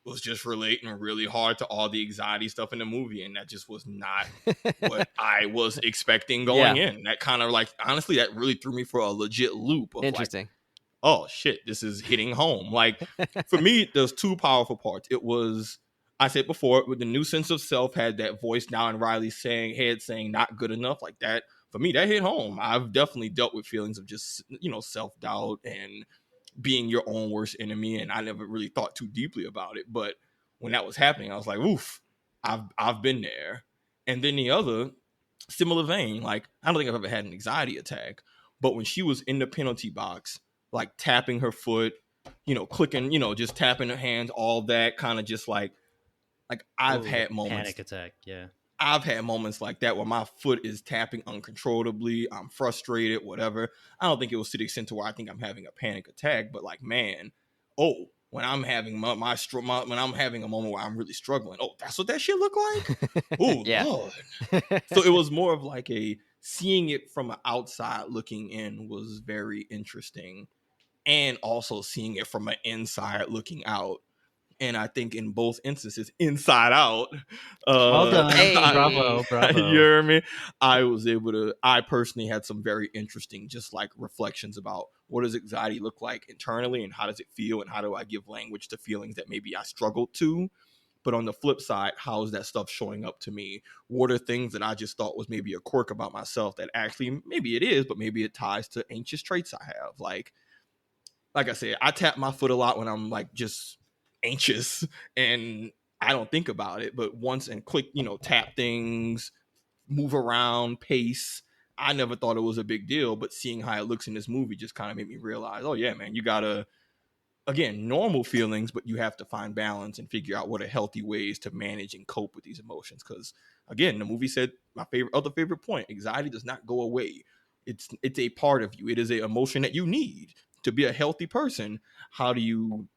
was just relating really hard to all the anxiety stuff in the movie, and that just was not what I was expecting going in. That kind of like, honestly, that really threw me for a legit loop of Interesting. Like, oh shit, this is hitting home. Like for me, there's two powerful parts. It was, I said before, with the new sense of self had that voice now in Riley's head saying not good enough. Like that for me, that hit home. I've definitely dealt with feelings of just, self-doubt and being your own worst enemy. And I never really thought too deeply about it. But when that was happening, I was like, oof, I've been there. And then the other, similar vein, like, I don't think I've ever had an anxiety attack. But when she was in the penalty box, like tapping her foot, clicking, just tapping her hands, all that kind of just like I've had moments. Panic attack, yeah. I've had moments like that where my foot is tapping uncontrollably. I'm frustrated, whatever. I don't think it was to the extent to where I think I'm having a panic attack, but like, man, when I'm having when I'm having a moment where I'm really struggling, that's what that shit look like? Oh, Yeah. Lord. So it was more of like seeing it from an outside looking in was very interesting, and also seeing it from an inside looking out. And I think in both instances, inside out. Well done. Hey. Bravo. You hear me? I personally had some very interesting, just like reflections about what does anxiety look like internally and how does it feel and how do I give language to feelings that maybe I struggled to. But on the flip side, how is that stuff showing up to me? What are things that I just thought was maybe a quirk about myself that actually maybe it is, but maybe it ties to anxious traits I have. Like I said, I tap my foot a lot when I'm like just anxious and I don't think about it, but once and click, tap things, move around, pace. I never thought it was a big deal, but seeing how it looks in this movie just kind of made me realize, oh yeah, man, you gotta, again, normal feelings, but you have to find balance and figure out what are healthy ways to manage and cope with these emotions. Because again, the movie said my other favorite point, anxiety does not go away. It's a part of you. It is an emotion that you need to be a healthy person. How do you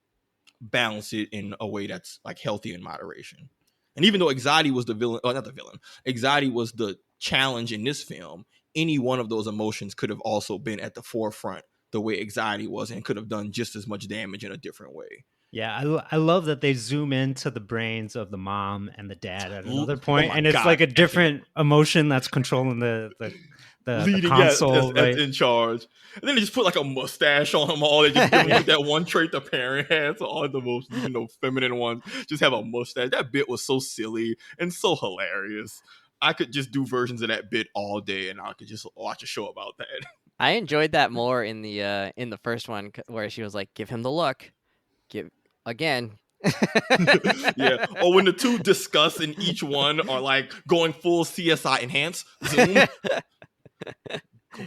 balance it in a way that's like healthy in moderation? And even though anxiety was the villain, not the villain, anxiety was the challenge in this film, any one of those emotions could have also been at the forefront the way anxiety was and could have done just as much damage in a different way. Yeah, I love that they zoom into the brains of the mom and the dad at another point, and it's God, like a different emotion that's controlling the console, right? That's in charge. And then they just put like a mustache on them all. They just give them that one trait the parent has. So all the most, feminine ones just have a mustache. That bit was so silly and so hilarious. I could just do versions of that bit all day, and I could just watch a show about that. I enjoyed that more in the first one where she was like, "Give him the look, give again." Yeah, or when the two discuss and each one are like going full CSI enhance zoom.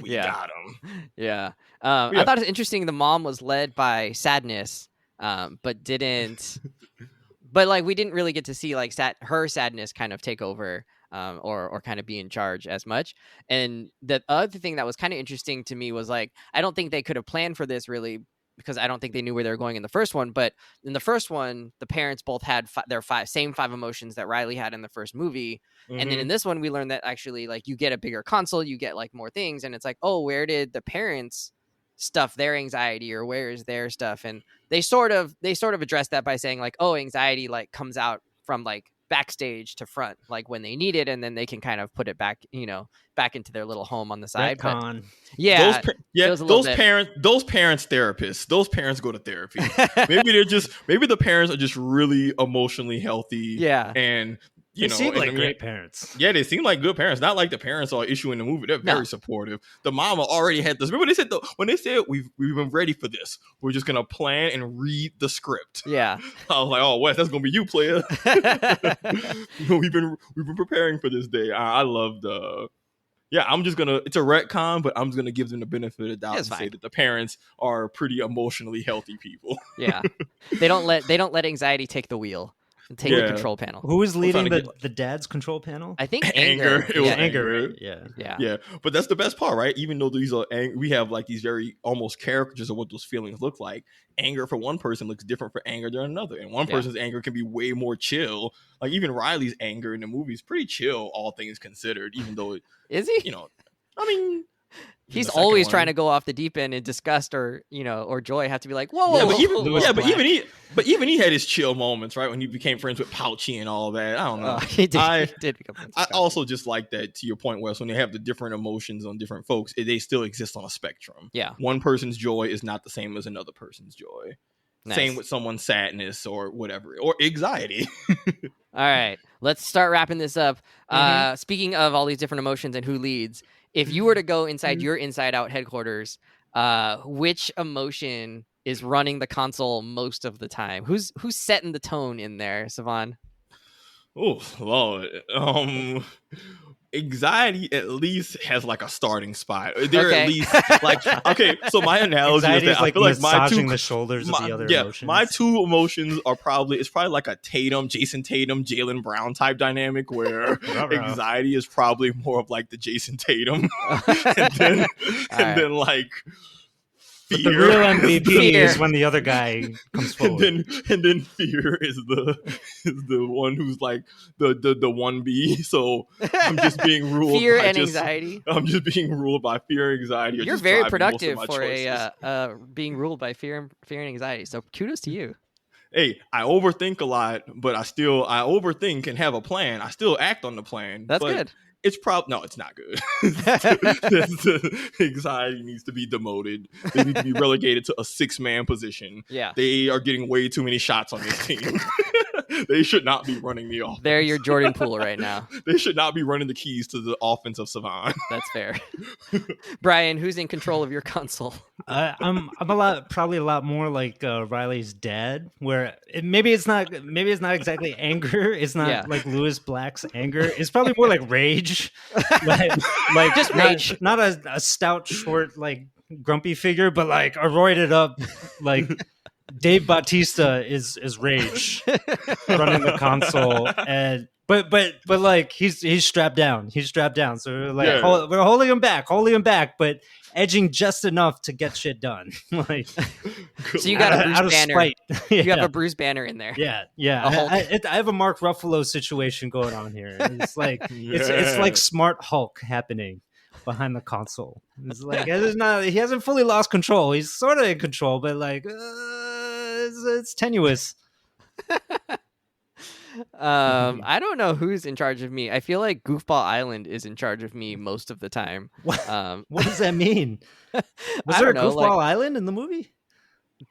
We got him. Yeah. I thought it was interesting. The mom was led by sadness, but didn't. But like we didn't really get to see like her sadness kind of take over, or kind of be in charge as much. And the other thing that was kind of interesting to me was like I don't think they could have planned for this really, because I don't think they knew where they were going in the first one. But in the first one, the parents both had their same five emotions that Riley had in the first movie. Mm-hmm. And then in this one, we learned that actually like you get a bigger console, you get like more things. And it's like, oh, where did the parents stuff their anxiety, or where is their stuff? And they sort of addressed that by saying like, oh, anxiety like comes out from like backstage to front, like when they need it, and then they can kind of put it back, back into their little home on the side. Retcon. But yeah, those parents therapists, those parents go to therapy. maybe the parents are just really emotionally healthy. Yeah, and they seem like great parents. Yeah, they seem like good parents. Not like the parents are issuing the movie. They're very supportive. The mama already had this. Remember when they said we've been ready for this. We're just gonna plan and read the script. Yeah, I was like, oh, Wes, that's gonna be you, player. We've been preparing for this day. I love the. Yeah, it's a retcon, but I'm just gonna give them the benefit of the doubt and say that the parents are pretty emotionally healthy people. Yeah, they don't let anxiety take the wheel. Take the control panel. Who is leading the dad's control panel? I think anger. It was anger. Right? Yeah. But that's the best part, right? Even though these are we have like these very almost caricatures of what those feelings look like. Anger for one person looks different for anger than another, and one person's anger can be way more chill. Like even Riley's anger in the movie is pretty chill, all things considered. Even though is he? I mean. He's always trying to go off the deep end, and disgust or joy have to be like, whoa. But even he had his chill moments, right? When he became friends with Pouchy and all that. I don't know. He did become friends. I also just like that, to your point, Wes, when they have the different emotions on different folks, they still exist on a spectrum. Yeah. One person's joy is not the same as another person's joy. Nice. Same with someone's sadness or whatever, or anxiety. All right, let's start wrapping this up. Speaking of all these different emotions and who leads, if you were to go inside your Inside Out headquarters, which emotion is running the console most of the time? Who's setting the tone in there, Savon? Oh Lord. Anxiety at least has like a starting spot. They're Okay. at least like okay. So my analogy Anxiety is is that like I feel like massaging the shoulders of the other emotions. my two emotions are probably like a Jason Tatum, Jaylen Brown type dynamic where anxiety is probably more of like the Jason Tatum, and then like. But the real MVP is when the other guy comes forward. And then fear is the one who's like the 1B. So I'm just being ruled fear by and anxiety. I'm just being ruled by fear and anxiety. You're very productive for being ruled by fear and anxiety. So kudos to you. Hey, I overthink a lot, but I overthink and have a plan. I still act on the plan. That's good. It's no, it's not good. Anxiety needs to be demoted. They need to be relegated to a 6-man position. Yeah. They are getting way too many shots on this team. They should not be running the offense. They're your Jordan Poole right now. They should not be running the keys to the offense of Savon. That's fair. Brian, who's in control of your console? I'm probably a lot more like Riley's dad, where maybe it's not exactly anger. It's not like Lewis Black's anger. It's probably more like rage, like just rage. Not a stout, short, like grumpy figure, but like a roided up, like Dave Bautista is rage running the console, and but like he's strapped down. He's strapped down. So we're like we're holding him back, but edging just enough to get shit done. Like, so you got a Bruce Banner. You have a Bruce Banner in there. Yeah. I have a Mark Ruffalo situation going on here. It's like it's like Smart Hulk happening behind the console. It's like he hasn't fully lost control. He's sort of in control, but like it's tenuous. I don't know who's in charge of me. I feel like Goofball Island is in charge of me most of the time. What does that mean? Was there a Goofball Island in the movie?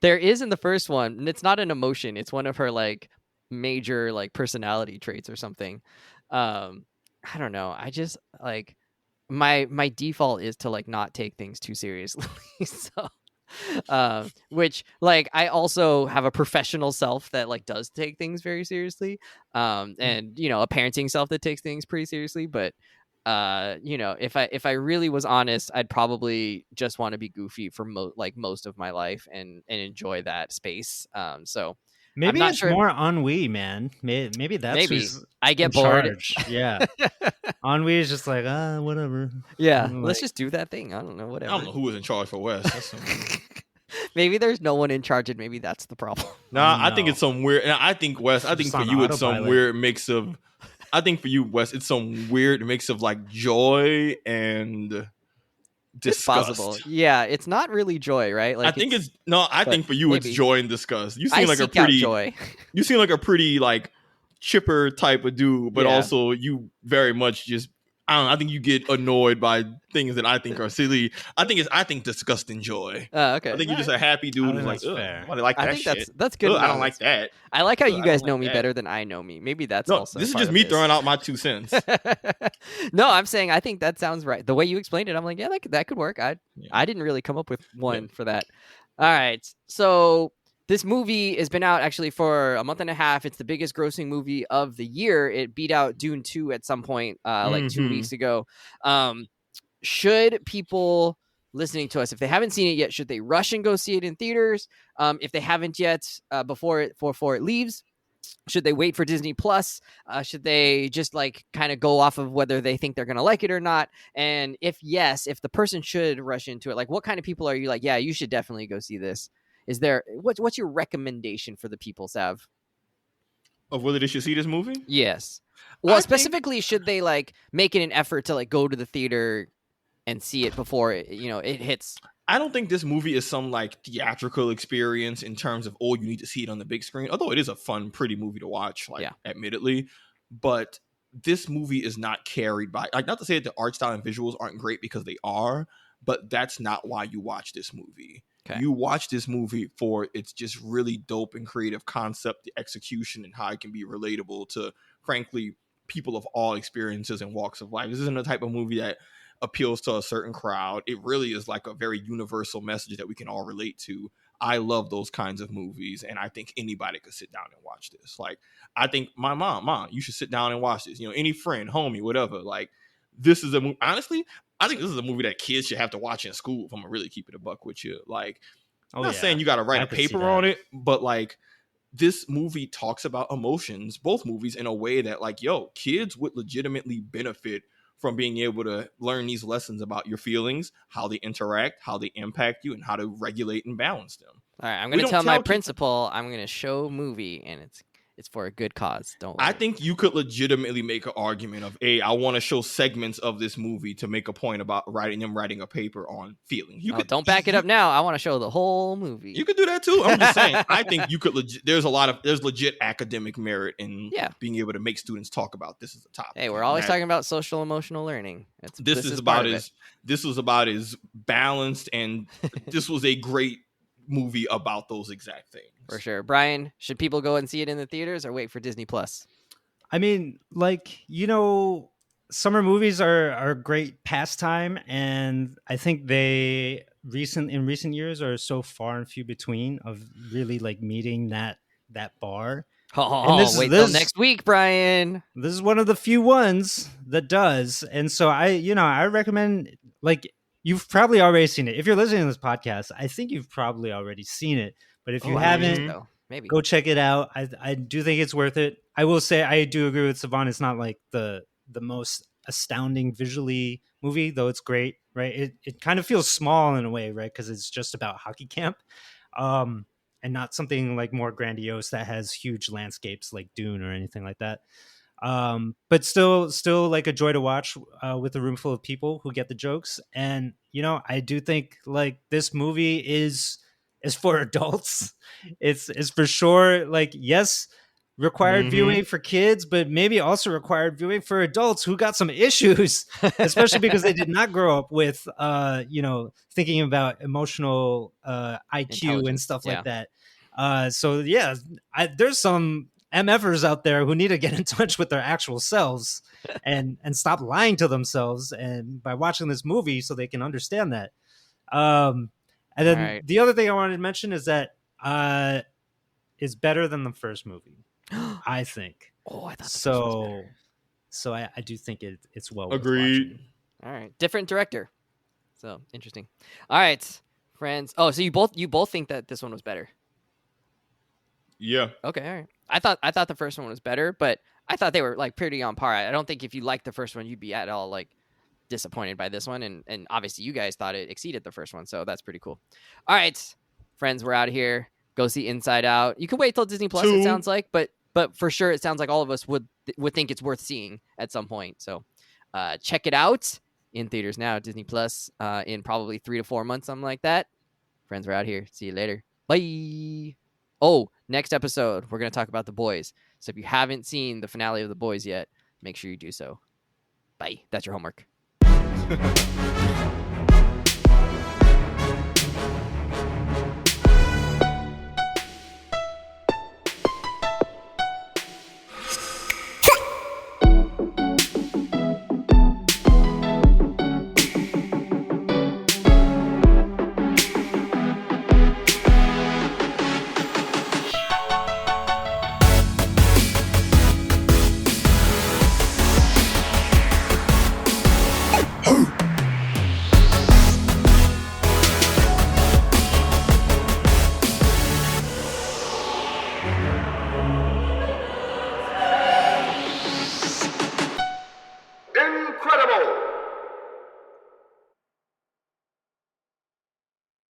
There is in the first one, and it's not an emotion. It's one of her like major like personality traits or something. I don't know. I just like my default is to like not take things too seriously. So which like I also have a professional self that like does take things very seriously, and you know, a parenting self that takes things pretty seriously, but you know, if I really was honest, I'd probably just want to be goofy for most of my life and enjoy that space. So maybe it's more ennui, man. Maybe that's who's I get bored. Yeah. Ennui is just like, whatever. Yeah, let's just do that thing. I don't know, whatever. I don't know who was in charge for Wes. Maybe there's no one in charge, and maybe that's the problem. Nah, I think it's some weird. And I think Wes. I think for you, it's some weird mix of. I think for you, Wes, it's some weird mix of like joy and disgust. It's possible. Yeah, it's not really joy, right? Like I think it's no. I think for you, maybe. It's joy and disgust. You seem like a pretty joy. You seem like a pretty like chipper type of dude, but also you very much just. I don't know, I think you get annoyed by things that I think are silly. I think disgust and joy. Okay. I think you're just a happy dude who's like, why they like that shit? That's good. I don't like that. I like how you guys know me better than I know me. Maybe that's also. This is just me throwing out my 2 cents. No, I'm saying I think that sounds right. The way you explained it, I'm like, yeah, that could work. I didn't really come up with one for that. All right, so. This movie has been out actually for a month and a half. It's the biggest grossing movie of the year. It beat out Dune 2 at some point, like 2 weeks ago. Should people listening to us, if they haven't seen it yet, should they rush and go see it in theaters? If they haven't yet, before it leaves, should they wait for Disney Plus? Should they just like kind of go off of whether they think they're going to like it or not? And if yes, if the person should rush into it, like what kind of people are you like, yeah, you should definitely go see this? Is there what's your recommendation for the people, Sav? Of whether they should see this movie? Yes. Well, specifically, should they like make it an effort to like go to the theater and see it before it hits? I don't think this movie is some like theatrical experience in terms of you need to see it on the big screen. Although it is a fun, pretty movie to watch, admittedly. But this movie is not carried by not to say that the art style and visuals aren't great because they are, but that's not why you watch this movie. Okay. You watch this movie for its just really dope and creative concept, the execution, and how it can be relatable to, frankly, people of all experiences and walks of life. This isn't the type of movie that appeals to a certain crowd. It really is like a very universal message that we can all relate to. I love those kinds of movies, and I think anybody could sit down and watch this. Like, I think my mom, you should sit down and watch this. You know, any friend, homie, whatever. Like, this is a movie. Honestly, I think this is a movie that kids should have to watch in school. If I'm gonna really keep it a buck with you, like, I'm not saying you got to write a paper on it, but like, this movie talks about emotions, both movies, in a way that, like, yo, kids would legitimately benefit from being able to learn these lessons about your feelings, how they interact, how they impact you, and how to regulate and balance them. All right, I'm going to tell my principal I'm going to show a movie, and it's for a good cause. Don't worry. I think you could legitimately make an argument of, hey, I want to show segments of this movie to make a point about writing a paper on feelings. Don't back it up now. I want to show the whole movie. You could do that too. I'm just saying. I think you could. There's legit academic merit in being able to make students talk about this as a topic. Hey, we're always talking about social emotional learning. This was about as balanced, and this was a great movie about those exact things. For sure. Brian, should people go and see it in the theaters or wait for Disney Plus? I mean, like, you know, summer movies are a great pastime, and I think in recent years are so far and few between of really like meeting that bar. Wait till next week, Brian. This is one of the few ones that does. And so I recommend, like, you've probably already seen it. If you're listening to this podcast, I think you've probably already seen it. But if you haven't, maybe go check it out. I do think it's worth it. I will say I do agree with Savon. It's not like the most astounding visually movie, though it's great, right? It kind of feels small in a way, right? Because it's just about hockey camp, and not something like more grandiose that has huge landscapes like Dune or anything like that. But still like a joy to watch with a room full of people who get the jokes. And, you know, I do think like this movie is for adults. It's for sure, like, yes, required viewing for kids, but maybe also required viewing for adults who got some issues, especially because they did not grow up with, thinking about emotional IQ and stuff like that. There's some MFers out there who need to get in touch with their actual selves and stop lying to themselves, and by watching this movie so they can understand that. And then the other thing I wanted to mention is that is better than the first movie, I think. Oh, I thought so. So I do think it's well. Agreed. All right, different director. So interesting. All right, friends. Oh, so you both think that this one was better? Yeah. Okay. All right. I thought the first one was better, but I thought they were like pretty on par. I don't think if you liked the first one, you'd be at all like disappointed by this one, and obviously you guys thought it exceeded the first one, so that's pretty cool. All right, friends, we're out of here. Go see Inside Out. You can wait till Disney Plus. It sounds like, but for sure, it sounds like all of us would think it's worth seeing at some point. So check it out in theaters now. Disney Plus in probably 3 to 4 months, something like that. Friends, we're out here. See you later. Bye. Oh, next episode we're gonna talk about The Boys. So if you haven't seen the finale of The Boys yet, make sure you do so. Bye. That's your homework.